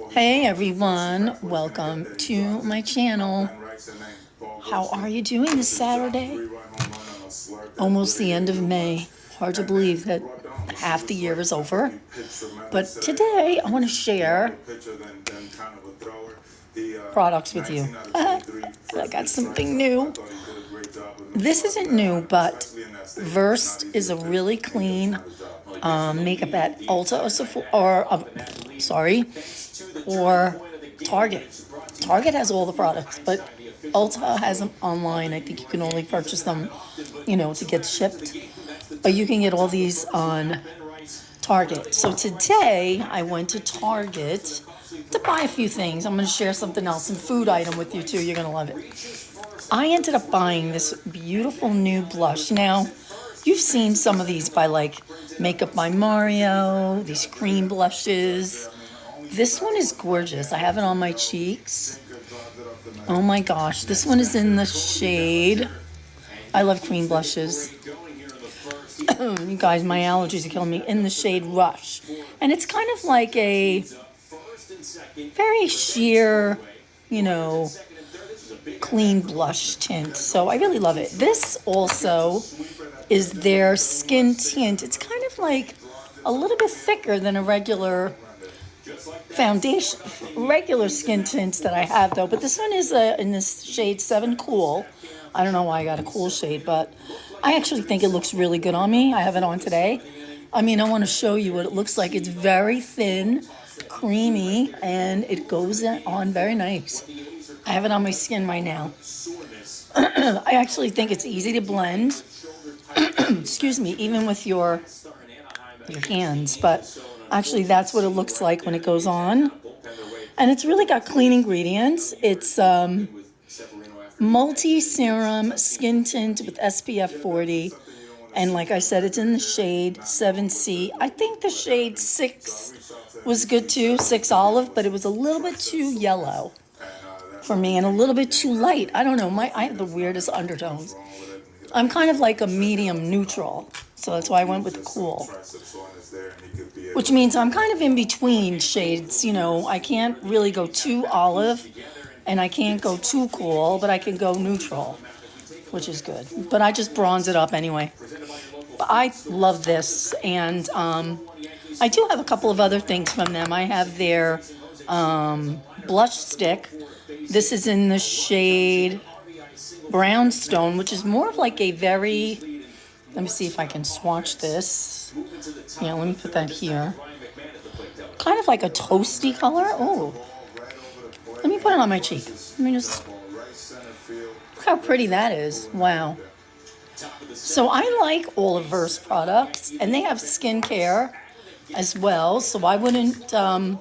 Hey everyone, welcome to my channel. How are you doing this Saturday? Almost the end of May. Hard to believe that half the year is over. But today I want to share products with you. I got something new. This isn't new, but Versed is a really clean makeup at Ulta or Target. Target has all the products, but Ulta has them online. I think you can only purchase them, to get shipped. But you can get all these on Target. So today I went to Target to buy a few things. I'm going to share something else, some food item with you too. You're going to love it. I ended up buying this beautiful new blush. Now, you've seen some of these by like Makeup by Mario, these cream blushes. This one is gorgeous. I have it on my cheeks. Oh my gosh, this one is in the shade. I love cream blushes. You guys, my allergies are killing me. In the shade Rush. And it's kind of like a very sheer, clean blush tint. So I really love it. This also is their skin tint. It's kind of like a little bit thicker than a regular foundation, regular skin tints that I have though. But this one is in this shade 7 Cool. I don't know why I got a cool shade, but I actually think it looks really good on me. I have it on today. I want to show you what it looks like. It's very thin, creamy, and it goes on very nice. I have it on my skin right now. I actually think it's easy to blend. Excuse me, even with your hands, but actually that's what it looks like when it goes on. And it's really got clean ingredients. It's multi-serum skin tint with SPF 40. And like I said, it's in the shade 7C. I think the shade 6 was good too, 6 Olive, but it was a little bit too yellow for me and a little bit too light. I don't know, I have the weirdest undertones. I'm kind of like a medium neutral, so that's why I went with the cool. Which means I'm kind of in between shades, I can't really go too olive and I can't go too cool, but I can go neutral, which is good. But I just bronze it up anyway. But I love this, and I do have a couple of other things from them. I have their blush stick. This is in the shade Brownstone, which is more of like a very, let me see if I can swatch this. Yeah, let me put that here. Kind of like a toasty color. Oh, let me put it on my cheek. Let me just, look how pretty that is. Wow. So I like all of Versed products, and they have skincare as well. So I wouldn't, I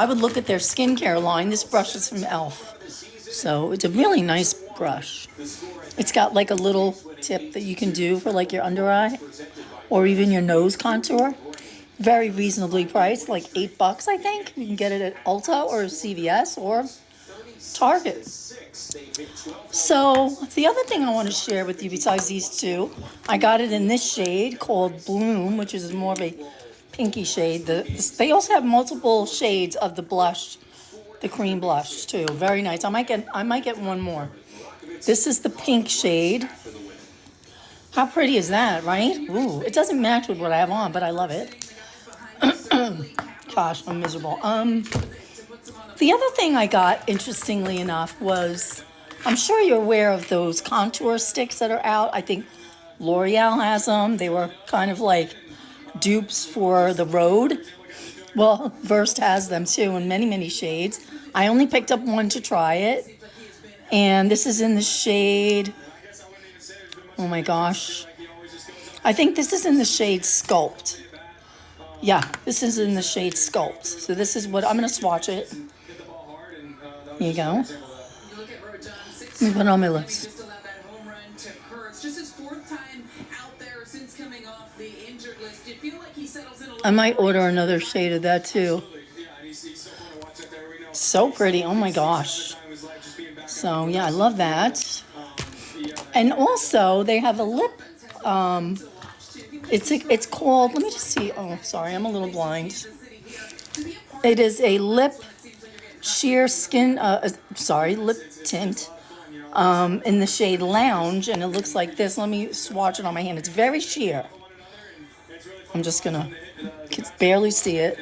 would look at their skincare line. This brush is from e.l.f. So it's a really nice brush. It's got like a little tip that you can do for like your under eye or even your nose contour. Very reasonably priced, like $8, I think. You can get it at Ulta or CVS or Target. So the other thing I want to share with you besides these two, I got it in this shade called Bloom, which is more of a pinky shade. They also have multiple shades of the blush, the cream blush too. Very nice. I might get one more. This is the pink shade. How pretty is that, right? Ooh, it doesn't match with what I have on, but I love it. Gosh, I'm miserable. The other thing I got, interestingly enough, was, I'm sure you're aware of those contour sticks that are out. I think L'Oreal has them. They were kind of like dupes for the Road. Well, Versed has them too in many, many shades. I only picked up one to try it. And this is in the shade, oh my gosh. I think this is in the shade Sculpt. Yeah, this is in the shade Sculpt. So this is what, I'm going to swatch it. Here you go. Let me put it on my lips. I might order another shade of that too. So pretty, oh my gosh. So yeah, I love that. And also they have a lip, it's called, let me just see, oh sorry, I'm a little blind. It is a lip sheer skin, lip tint in the shade Lounge, and it looks like this. Let me swatch it on my hand. It's very sheer. I'm just gonna, can barely see it.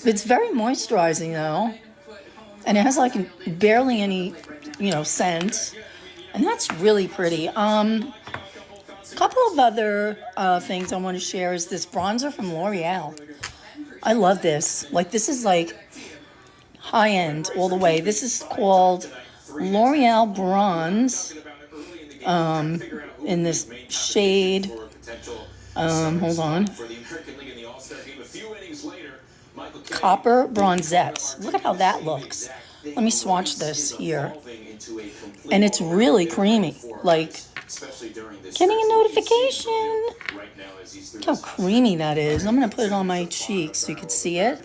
It's very moisturizing though, and it has like barely any, scent, and that's really pretty. Couple of other things I want to share is this bronzer from L'Oreal. I love this. Like, this is like high end all the way. This is called L'Oreal Bronze in this shade. Hold on. Copper Bronzette. Look at how that looks. Let me swatch this here. And it's really creamy. Like, getting a notification. Look how creamy that is. I'm going to put it on my cheeks so you can see it.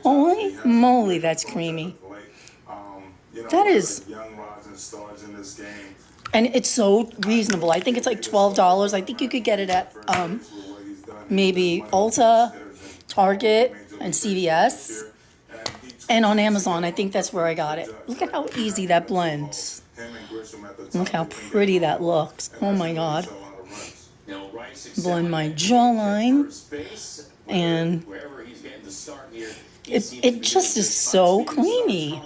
Holy moly, that's creamy. That is. And it's so reasonable. I think it's like $12. I think you could get it at maybe Ulta, Target, and CVS. And on Amazon. I think that's where I got it. Look at how easy that blends. Look how pretty that looks. Oh my God. Blend my jawline. And it just is so creamy.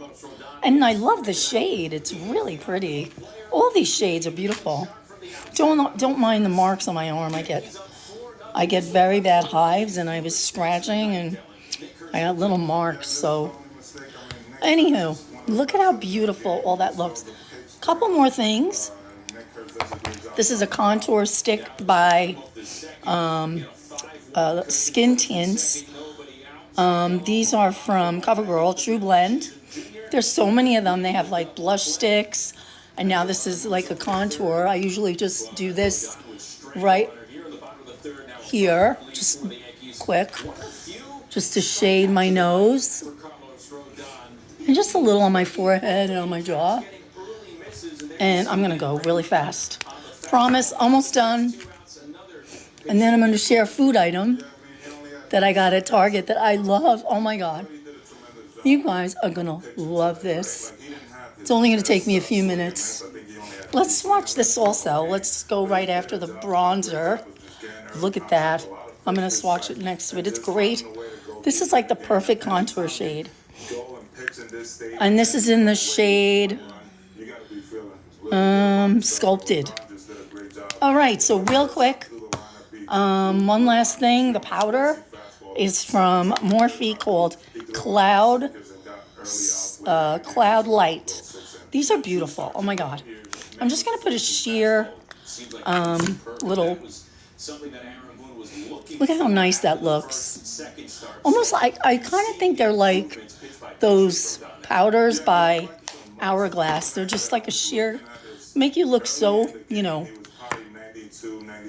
And I love the shade. It's really pretty. All these shades are beautiful. Don't mind the marks on my arm. I get very bad hives, and I was scratching and I got little marks. So anywho, look at how beautiful all that looks. Couple more things. This is a contour stick by Skin Tints. These are from CoverGirl, True Blend. There's so many of them. They have like blush sticks, and now this is like a contour. I usually just do this right here, just quick, just to shade my nose, and just a little on my forehead and on my jaw. And I'm gonna go really fast. Promise, almost done. And then I'm gonna share a food item that I got at Target that I love. Oh my God. You guys are gonna love this. It's only gonna take me a few minutes. Let's swatch this also. Let's go right after the bronzer. Look at that. I'm gonna swatch it next to it. It's great. This is like the perfect contour shade. And this is in the shade Sculpted. All right, so real quick, one last thing. The powder is from Morphe called Cloud Light. These are beautiful. Oh my God. I'm just gonna put a sheer little. Look at how nice that looks. Almost like, I kind of think they're like those powders by Hourglass. They're just like a sheer, make you look so,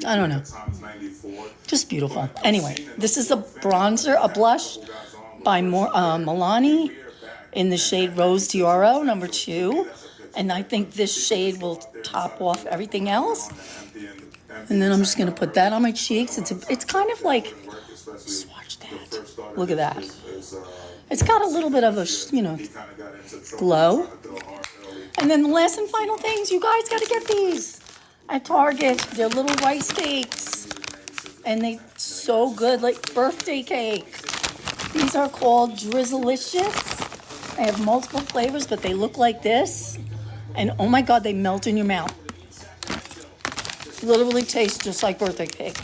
I don't know. Just beautiful. Anyway, this is a bronzer, a blush by Milani in the shade Rose d'Oro, number 2. And I think this shade will top off everything else. And then I'm just going to put that on my cheeks. It's kind of like, swatch that. Look at that. It's got a little bit of a, glow. And then the last and final things, you guys got to get these at Target. They're little rice cakes. And they're so good, like birthday cake. These are called Drizzlicious. They have multiple flavors, but they look like this. And oh my God, they melt in your mouth. Literally taste just like birthday cake.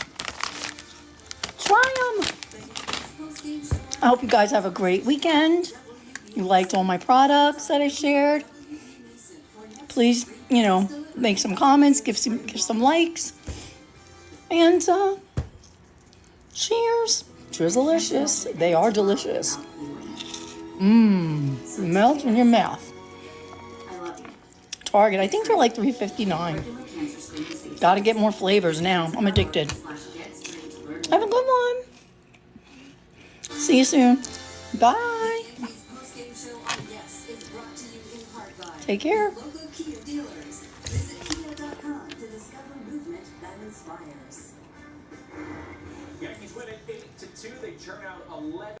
Try them. I hope you guys have a great weekend. You liked all my products that I shared. Please, make some comments, give some likes. And cheers. Drizzlicious. They are delicious. Melt in your mouth. Target. I think they're like $3.59. Gotta get more flavors now. I'm addicted. Have a good one. See you soon. Bye. Take care. Yankees win it 8-2. They churn out 11.